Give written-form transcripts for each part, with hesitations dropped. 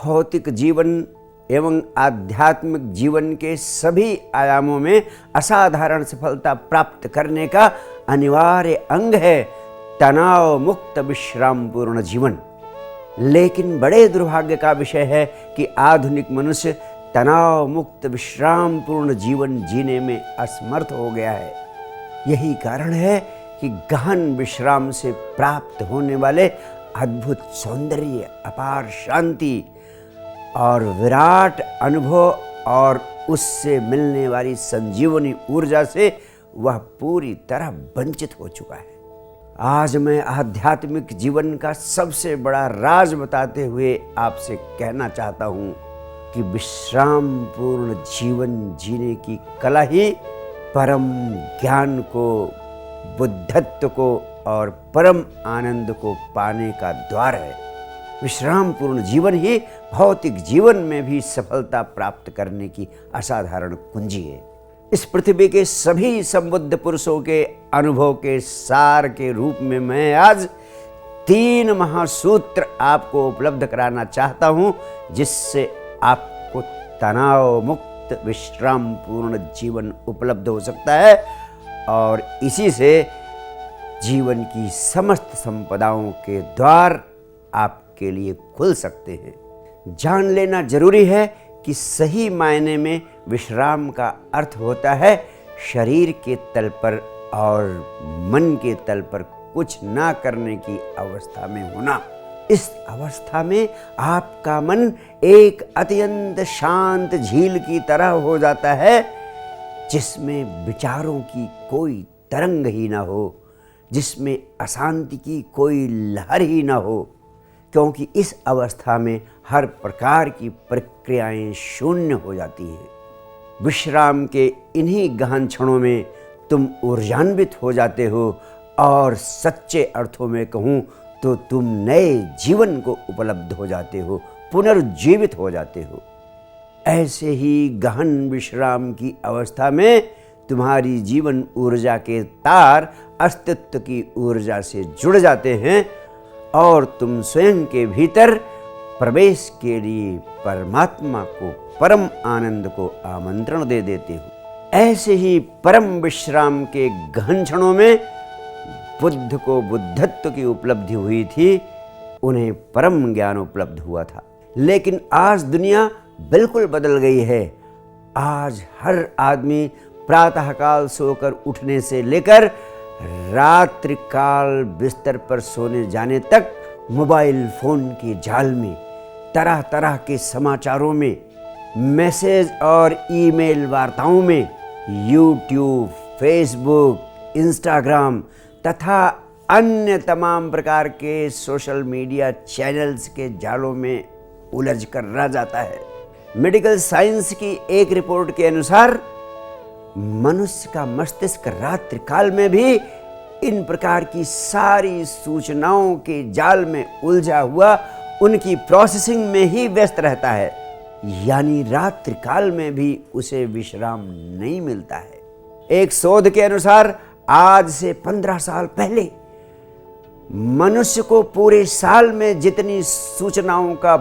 भौतिक जीवन एवं आध्यात्मिक जीवन के सभी आयामों में असाधारण सफलता प्राप्त करने का अनिवार्य अंग है तनाव मुक्त विश्राम पूर्ण जीवन। लेकिन बड़े दुर्भाग्य का विषय है कि आधुनिक मनुष्य तनाव मुक्त विश्राम पूर्ण जीवन जीने में असमर्थ हो गया है। यही कारण है कि गहन विश्राम से प्राप्त होने वाले अद्भुत सौंदर्य, अपार शांति और विराट अनुभव और उससे मिलने वाली संजीवनी ऊर्जा से वह पूरी तरह वंचित हो चुका है। आज मैं आध्यात्मिक जीवन का सबसे बड़ा राज बताते हुए आपसे कहना चाहता हूँ कि विश्राम पूर्ण जीवन जीने की कला ही परम ज्ञान को, बुद्धत्व को और परम आनंद को पाने का द्वार है। विश्राम पूर्ण जीवन ही भौतिक जीवन में भी सफलता प्राप्त करने की असाधारण कुंजी है। इस पृथ्वी के सभी संबुद्ध पुरुषों के अनुभव के सार के रूप में मैं आज 3 महासूत्र आपको उपलब्ध कराना चाहता हूं, जिससे आपको तनाव मुक्त विश्राम पूर्ण जीवन उपलब्ध हो सकता है और इसी से जीवन की समस्त संपदाओं के द्वार आपके लिए खुल सकते हैं। जान लेना जरूरी है कि सही मायने में विश्राम का अर्थ होता है शरीर के तल पर और मन के तल पर कुछ ना करने की अवस्था में होना। इस अवस्था में आपका मन एक अत्यंत शांत झील की तरह हो जाता है, जिसमें विचारों की कोई तरंग ही ना हो, जिसमें अशांति की कोई लहर ही ना हो, क्योंकि इस अवस्था में हर प्रकार की प्रक्रियाएं शून्य हो जाती हैं। विश्राम के इन्हीं गहन क्षणों में तुम ऊर्जान्वित हो जाते हो और सच्चे अर्थों में कहूँ तो तुम नए जीवन को उपलब्ध हो जाते हो, पुनर्जीवित हो जाते हो। ऐसे ही गहन विश्राम की अवस्था में तुम्हारी जीवन ऊर्जा के तार अस्तित्व की ऊर्जा से जुड़ जाते हैं और तुम स्वयं के भीतर प्रवेश के लिए परमात्मा को, परम आनंद को आमंत्रण दे देते हो। ऐसे ही परम विश्राम के गहन क्षणों में बुद्ध को बुद्धत्व की उपलब्धि हुई थी, उन्हें परम ज्ञान उपलब्ध हुआ था। लेकिन आज दुनिया बिल्कुल बदल गई है। आज हर आदमी प्रातःकाल सोकर उठने से लेकर रात्रि काल बिस्तर पर सोने जाने तक मोबाइल फोन के जाल में, तरह तरह के समाचारों में, मैसेज और ईमेल वार्ताओं में, यूट्यूब, फेसबुक, इंस्टाग्राम तथा अन्य तमाम प्रकार के सोशल मीडिया चैनल्स के जालों में उलझ कर रह जाता है। मेडिकल साइंस की एक रिपोर्ट के अनुसार मनुष्य का मस्तिष्क रात्रि काल में भी इन प्रकार की सारी सूचनाओं के जाल में उलझा हुआ उनकी प्रोसेसिंग में ही व्यस्त रहता है, यानी रात्रि काल में भी उसे विश्राम नहीं मिलता है। एक शोध के अनुसार आज से 15 साल पहले मनुष्य को पूरे साल में जितनी सूचनाओं का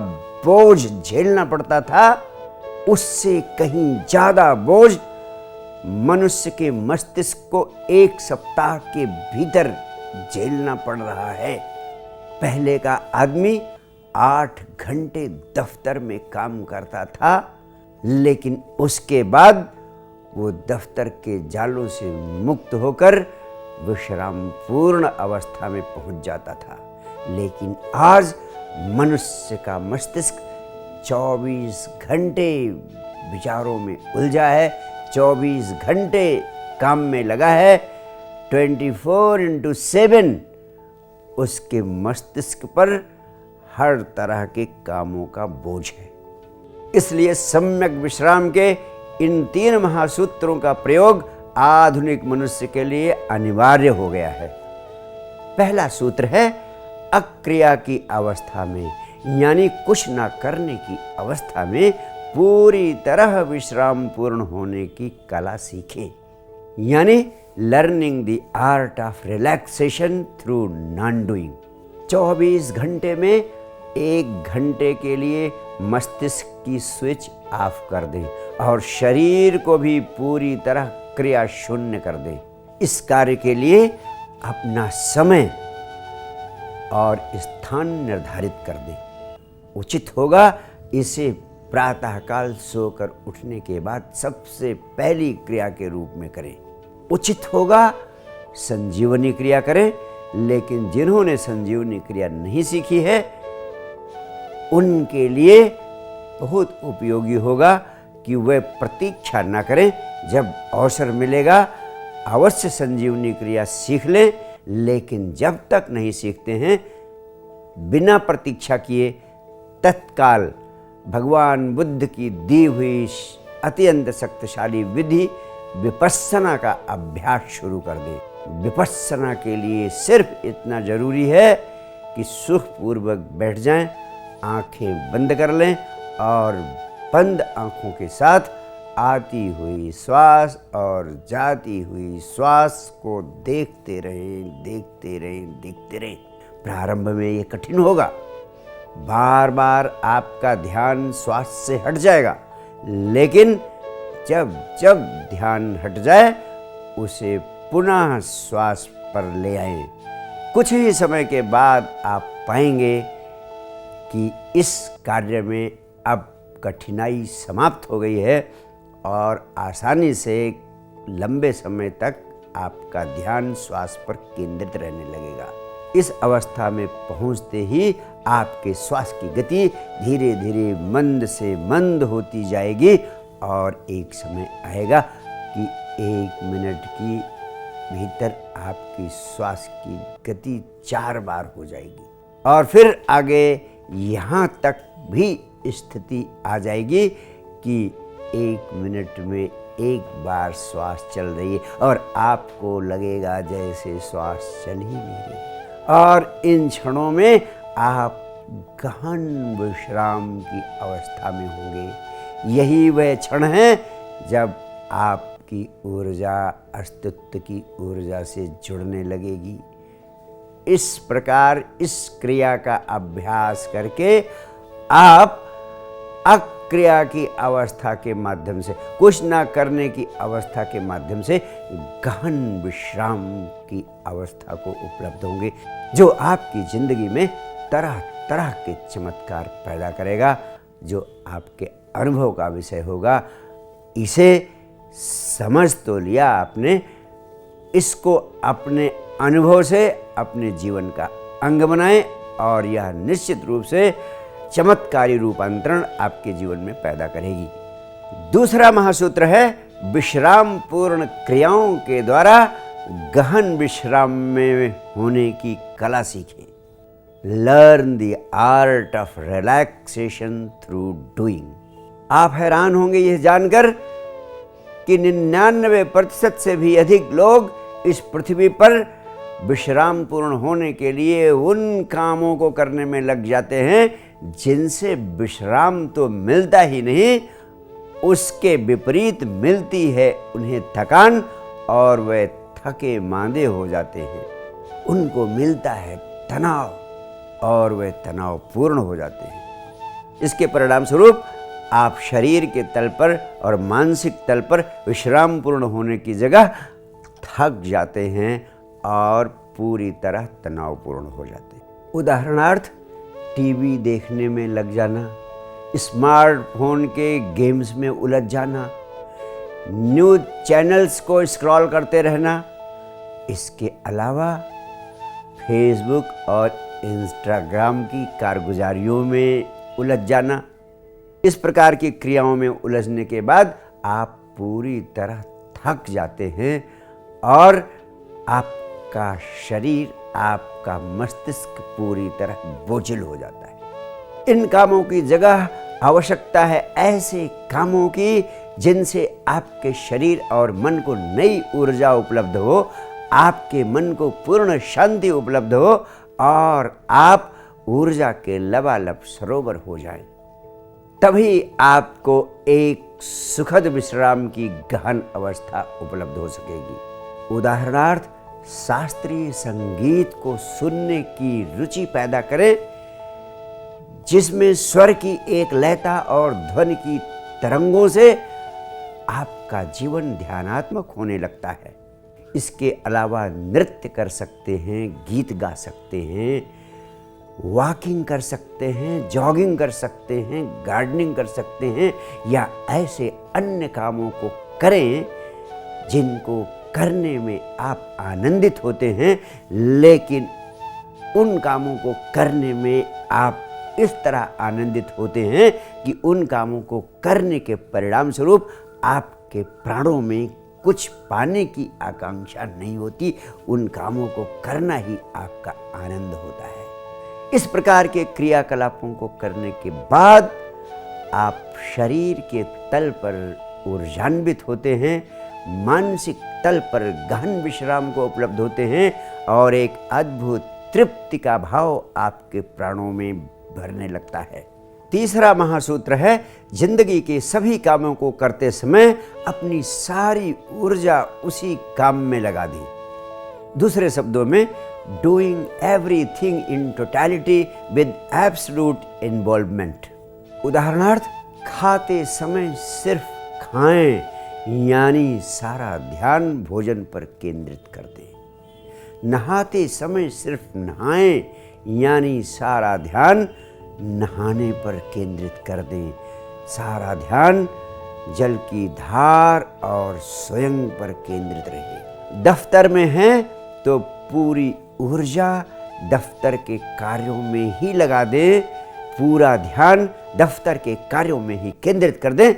बोझ झेलना पड़ता था, उससे कहीं ज्यादा बोझ मनुष्य के मस्तिष्क को एक सप्ताह के भीतर झेलना पड़ रहा है। पहले का आदमी 8 घंटे दफ्तर में काम करता था, लेकिन उसके बाद वो दफ्तर के जालों से मुक्त होकर विश्राम पूर्ण अवस्था में पहुंच जाता था। लेकिन आज मनुष्य का मस्तिष्क 24 घंटे विचारों में उलझा है, 24 घंटे काम में लगा है, 24/7 उसके मस्तिष्क पर हर तरह के कामों का बोझ है। इसलिए सम्यक विश्राम के इन 3 महासूत्रों का प्रयोग आधुनिक मनुष्य के लिए अनिवार्य हो गया है। पहला सूत्र है अक्रिया की अवस्था में, यानी कुछ ना करने की अवस्था में पूरी तरह विश्राम पूर्ण होने की कला सीखें, यानी learning the art of relaxation through non doing. 24 घंटे में 1 घंटे के लिए मस्तिष्क की स्विच ऑफ कर दें और शरीर को भी पूरी तरह क्रिया शून्य कर दें। इस कार्य के लिए अपना समय और स्थान निर्धारित कर दें। उचित होगा इसे प्रातःकाल सोकर उठने के बाद सबसे पहली क्रिया के रूप में करें। उचित होगा संजीवनी क्रिया करें, लेकिन जिन्होंने संजीवनी क्रिया नहीं सीखी है उनके लिए बहुत उपयोगी होगा कि वे प्रतीक्षा न करें। जब अवसर मिलेगा अवश्य संजीवनी क्रिया सीख लें, लेकिन जब तक नहीं सीखते हैं बिना प्रतीक्षा किए तत्काल भगवान बुद्ध की दी हुई अत्यंत शक्तिशाली विधि विपस्सना का अभ्यास शुरू कर दें। विपस्सना के लिए सिर्फ इतना जरूरी है कि सुखपूर्वक बैठ जाएं, आंखें बंद कर लें और बंद आंखों के साथ आती हुई श्वास और जाती हुई श्वास को देखते रहें, देखते रहें, देखते रहें। प्रारंभ में ये कठिन होगा, बार बार आपका ध्यान श्वास से हट जाएगा, लेकिन जब जब ध्यान हट जाए उसे पुनः श्वास पर ले आएं। कुछ ही समय के बाद आप पाएंगे कि इस कार्य में अब कठिनाई समाप्त हो गई है और आसानी से लंबे समय तक आपका ध्यान श्वास पर केंद्रित रहने लगेगा। इस अवस्था में पहुंचते ही आपके श्वास की गति धीरे धीरे मंद से मंद होती जाएगी और एक समय आएगा कि 1 मिनट की भीतर आपकी श्वास की गति 4 बार हो जाएगी और फिर आगे यहाँ तक भी स्थिति आ जाएगी कि 1 मिनट में 1 बार श्वास चल रही है और आपको लगेगा जैसे श्वास चल ही नहीं रही। और इन क्षणों में आप गहन विश्राम की अवस्था में होंगे। यही वह क्षण है जब आपकी ऊर्जा अस्तित्व की ऊर्जा से जुड़ने लगेगी। इस प्रकार इस क्रिया का अभ्यास करके आप अक्रिया की अवस्था के माध्यम से, कुछ ना करने की अवस्था के माध्यम से गहन विश्राम की अवस्था को उपलब्ध होंगे, जो आपकी जिंदगी में तरह तरह के चमत्कार पैदा करेगा, जो आपके अनुभव का विषय होगा। इसे समझ तो लिया आपने, इसको अपने अनुभव से अपने जीवन का अंग बनाएं और यह निश्चित रूप से चमत्कारी रूपांतरण आपके जीवन में पैदा करेगी। दूसरा महासूत्र है विश्राम पूर्ण क्रियाओं के द्वारा गहन विश्राम में होने की कला सीखें। Learn the art of relaxation through doing. आप हैरान होंगे यह जानकर कि 99% से भी अधिक लोग इस पृथ्वी पर विश्राम पूर्ण होने के लिए उन कामों को करने में लग जाते हैं जिनसे विश्राम तो मिलता ही नहीं, उसके विपरीत मिलती है उन्हें थकान और वे थके मांदे हो जाते हैं। उनको मिलता है तनाव और वे तनाव पूर्ण हो जाते हैं। इसके परिणाम स्वरूप आप शरीर के तल पर और मानसिक तल पर विश्राम पूर्ण होने की जगह थक जाते हैं और पूरी तरह तनावपूर्ण हो जाते हैं। उदाहरणार्थ टीवी देखने में लग जाना, स्मार्टफोन के गेम्स में उलझ जाना, न्यूज़ चैनल्स को स्क्रॉल करते रहना, इसके अलावा फेसबुक और इंस्टाग्राम की कारगुजारियों में उलझ जाना। इस प्रकार की क्रियाओं में उलझने के बाद आप पूरी तरह थक जाते हैं और आपका शरीर, आपका मस्तिष्क पूरी तरह बोझिल हो जाता है। इन कामों की जगह आवश्यकता है ऐसे कामों की जिनसे आपके शरीर और मन को नई ऊर्जा उपलब्ध हो, आपके मन को पूर्ण शांति उपलब्ध हो और आप ऊर्जा के लबालब सरोवर हो जाएं। तभी आपको एक सुखद विश्राम की गहन अवस्था उपलब्ध हो सकेगी। उदाहरणार्थ शास्त्रीय संगीत को सुनने की रुचि पैदा करें। जिसमें स्वर की एक लयता और ध्वनि की तरंगों से आपका जीवन ध्यानात्मक होने लगता है। इसके अलावा नृत्य कर सकते हैं, गीत गा सकते हैं, वॉकिंग कर सकते हैं, जॉगिंग कर सकते हैं, गार्डनिंग कर सकते हैं, या ऐसे अन्य कामों को करें जिनको करने में आप आनंदित होते हैं, लेकिन उन कामों को करने में आप इस तरह आनंदित होते हैं कि उन कामों को करने के परिणाम स्वरूप आपके प्राणों में कुछ पाने की आकांक्षा नहीं होती, उन कामों को करना ही आपका आनंद होता है। इस प्रकार के क्रियाकलापों को करने के बाद आप शरीर के तल पर ऊर्जान्वित होते हैं, मानसिक तल पर गहन विश्राम को उपलब्ध होते हैं और एक अद्भुत तृप्ति का भाव आपके प्राणों में भरने लगता है। तीसरा महासूत्र है, जिंदगी के सभी कामों को करते समय अपनी सारी ऊर्जा उसी काम में लगा दी। दूसरे शब्दों में, doing everything in totality with absolute involvement. उदाहरणार्थ, खाते समय सिर्फ खाएं, यानी सारा ध्यान भोजन पर केंद्रित कर दें। नहाते समय सिर्फ नहाएं, यानी सारा ध्यान नहाने पर केंद्रित कर दें। सारा ध्यान जल की धार और स्वयं पर केंद्रित रहे। दफ्तर में हैं तो पूरी ऊर्जा दफ्तर के कार्यों में ही लगा दें, पूरा ध्यान दफ्तर के कार्यों में ही केंद्रित कर दें।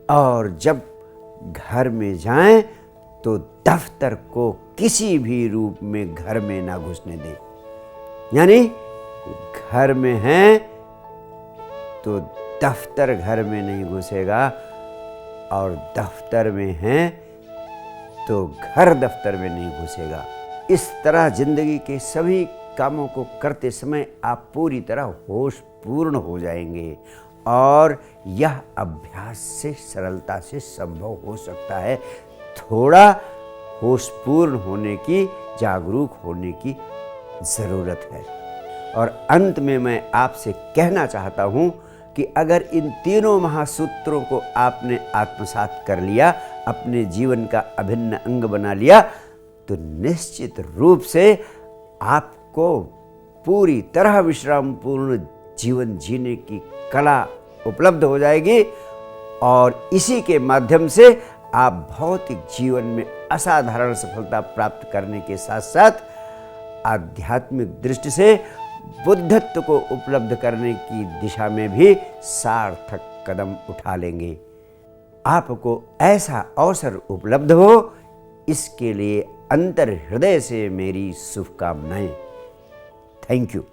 और जब घर में जाएं तो दफ्तर को किसी भी रूप में घर में ना घुसने दें। यानी घर में हैं तो दफ्तर घर में नहीं घुसेगा, और दफ्तर में हैं तो घर दफ्तर में नहीं घुसेगा। इस तरह जिंदगी के सभी कामों को करते समय आप पूरी तरह होशपूर्ण हो जाएंगे, और यह अभ्यास से सरलता से संभव हो सकता है। थोड़ा होशपूर्ण होने की, जागरूक होने की ज़रूरत है। और अंत में मैं आपसे कहना चाहता हूँ कि अगर इन तीनों महासूत्रों को आपने आत्मसात कर लिया, अपने जीवन का अभिन्न अंग बना लिया, तो निश्चित रूप से आपको पूरी तरह विश्रामपूर्ण जीवन जीने की कला उपलब्ध हो जाएगी, और इसी के माध्यम से आप भौतिक जीवन में असाधारण सफलता प्राप्त करने के साथ साथ आध्यात्मिक दृष्टि से बुद्धत्व को उपलब्ध करने की दिशा में भी सार्थक कदम उठा लेंगे। आपको ऐसा अवसर उपलब्ध हो, इसके लिए अंतर हृदय से मेरी शुभकामनाएं। Thank you.